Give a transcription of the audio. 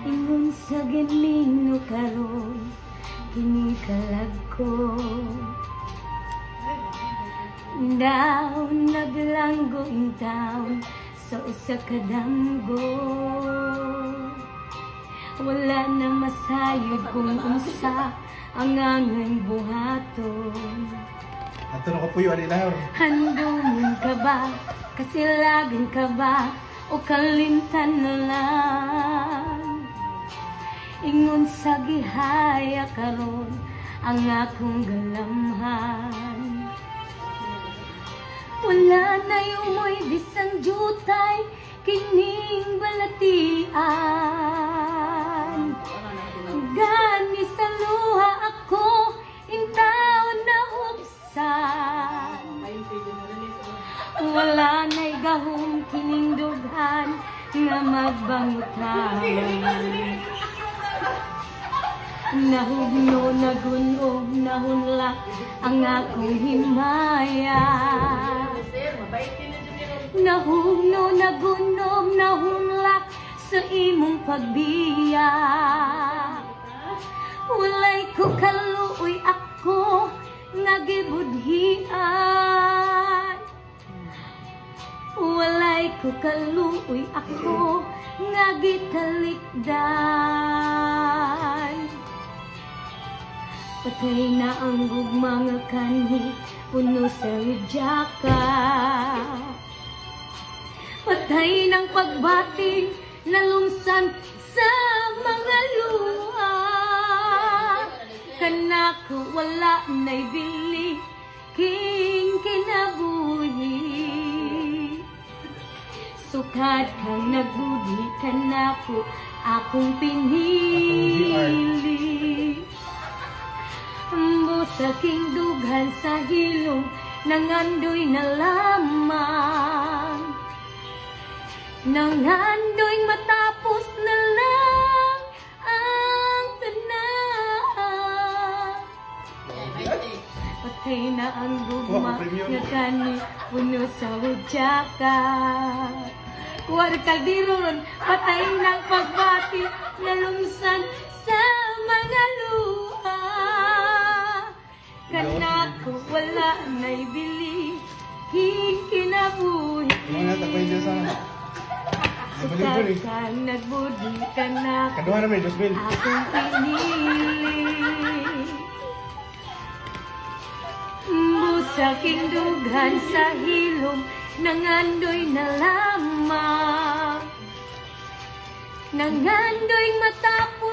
Ingon sa ganing no karon kini kalag ko. Daon naglanggo in town sa usa ka damgo. Wala na masayod kung unsa ang angay buhaton. Ato na ko puyo ani lahor. Handumon ka ba? Kasilagan ka ba? O kalimtan na lang? Ingon sa gihaya karon ang akong galamhan. Wala na yumoy bisang jutay kining balatian. Gani sa luha ako intaon na upsan. Wala na'y gahong kining dughan nga magbangutan. Nahugno, nagunog, nahunlak ang akong himaya. Nahugno, nagunog, nahunlak sa imong pagbiya. Walay ko kaluoy ako nga gibudhian. Walay ko kaluoy ako nga gitalikdan. Patay na ang gugma nga kanhi puno sa lidyaka. Patay ng pagbating nalumsan sa mga luha. Kanako wala na'y bili king kinabuhi. Sukad kang nagbudi kanako akong pinili. Sa king dughan sa hilong nangandoy na lamang. Nangandoy matapos na lang ang tanan. Patay na ang gugma nga kani puno sa hudyaka. Kuwar kaldiron, patay ng pagbati nalumsan sa mga luha. Kanako wala na'y bili kinabuhi. Mga tapay Diyos sana. Sukad kang nagbudi kanako Kaduha na may Diyos Bill. akong pinili. Busaking dughan sa hilom nangandoy na lamang. Nangandoy matapos